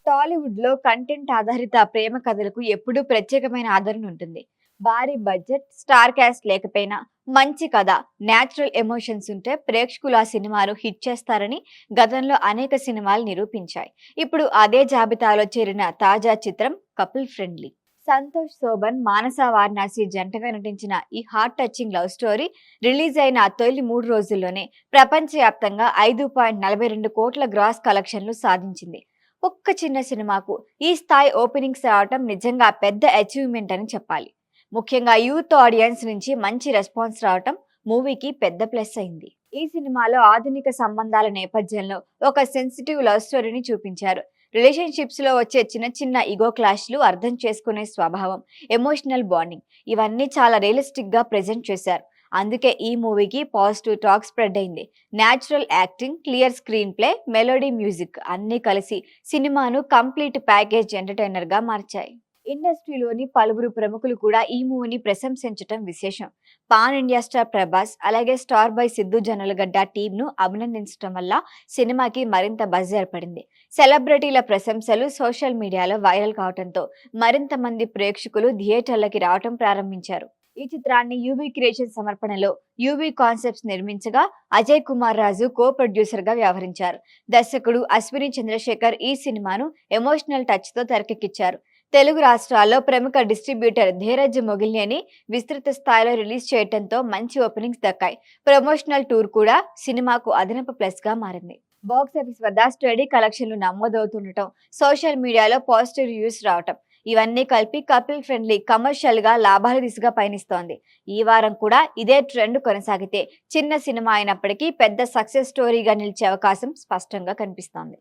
టాలీవుడ్‌లో కంటెంట్ ఆధారిత ప్రేమ కథలకు ఎప్పుడూ ప్రత్యేకమైన ఆదరణ ఉంటుంది. భారీ బడ్జెట్, స్టార్ కాస్ట్ లేకపోయినా మంచి కథ, నేచురల్ ఎమోషన్స్ ఉంటే ప్రేక్షకులు ఆ సినిమాను హిట్ చేస్తారని గతంలో అనేక సినిమాలు నిరూపించాయి. ఇప్పుడు అదే జాబితాలో చేరిన తాజా చిత్రం కపుల్ ఫ్రెండ్లీ. సంతోష్ శోభన్, మానస వారణాసి జంటగా నటించిన ఈ heart touching love story release అయిన తొలి 3 రోజుల్లోనే ప్రపంచవ్యాప్తంగా 5.42 కోట్ల గ్రాస్ కలెక్షన్లు సాధించింది. ఒక్క చిన్న సినిమాకు ఈ స్థాయి ఓపెనింగ్స్ రావటం నిజంగా పెద్ద అచీవ్మెంట్ అని చెప్పాలి. ముఖ్యంగా యూత్ ఆడియన్స్ నుంచి మంచి రెస్పాన్స్ రావటం మూవీకి పెద్ద ప్లస్ అయింది. ఈ సినిమాలో ఆధునిక సంబంధాల నేపథ్యంలో ఒక సెన్సిటివ్ లవ్ స్టోరీని చూపించారు. రిలేషన్షిప్స్ లో వచ్చే చిన్న చిన్న ఇగో క్లాష్లు, అర్థం చేసుకునే స్వభావం, ఎమోషనల్ బాండింగ్ ఇవన్నీ చాలా రియలిస్టిక్ గా ప్రెజెంట్ చేశారు. అందుకే ఈ మూవీకి పాజిటివ్ టాక్ స్ప్రెడ్ అయింది. Natural acting, clear screen play, melody, music అన్నీ కలిసి సినిమాను కంప్లీట్ ప్యాకేజ్ ఎంటర్టైనర్ గా మార్చాయి. ఇండస్ట్రీలోని పలువురు ప్రముఖులు కూడా ఈ మూవీని ప్రశంసించటం విశేషం. పాన్ ఇండియా స్టార్ ప్రభాస్, అలాగే star boy Siddhu Jonnalagadda team ను అభినందించడం వల్ల సినిమాకి మరింత బజ్ ఏర్పడింది. సెలబ్రిటీల ప్రశంసలు సోషల్ మీడియాలో వైరల్ కావడంతో మరింత మంది ప్రేక్షకులు థియేటర్లకి రావటం ప్రారంభించారు. ఈ చిత్రాన్ని యూవీ క్రియేషన్ సమర్పణలో యూవీ కాన్సెప్ట్స్ నిర్మించగా అజయ్ కుమార్ రాజు కో ప్రొడ్యూసర్ గా వ్యవహరించారు. దర్శకుడు అశ్విని చంద్రశేఖర్ ఈ సినిమాను ఎమోషనల్ టచ్ తో తెరకెక్కించారు. తెలుగు రాష్ట్రాల్లో ప్రముఖ డిస్ట్రిబ్యూటర్ ధీరజ్ మొగిలినేని విస్తృత స్థాయిలో రిలీజ్ చేయడంతో మంచి ఓపెనింగ్స్ దక్కాయి. ప్రమోషనల్ టూర్ కూడా సినిమాకు అదనపు ప్లస్ గా మారింది. బాక్సాఫీస్ వద్ద స్టడీ కలెక్షన్లు నమోదవుతుండటం, సోషల్ మీడియాలో పాజిటివ్ రివ్యూస్ రావటం ఇవన్నీ కలిపి కపుల్ ఫ్రెండ్లీ కమర్షియల్ గా లాభాల దిశగా పయనిస్తోంది. ఈ వారం కూడా ఇదే ట్రెండ్ కొనసాగితే చిన్న సినిమా అయినప్పటికీ పెద్ద సక్సెస్ స్టోరీగా నిలిచే అవకాశం స్పష్టంగా కనిపిస్తోంది.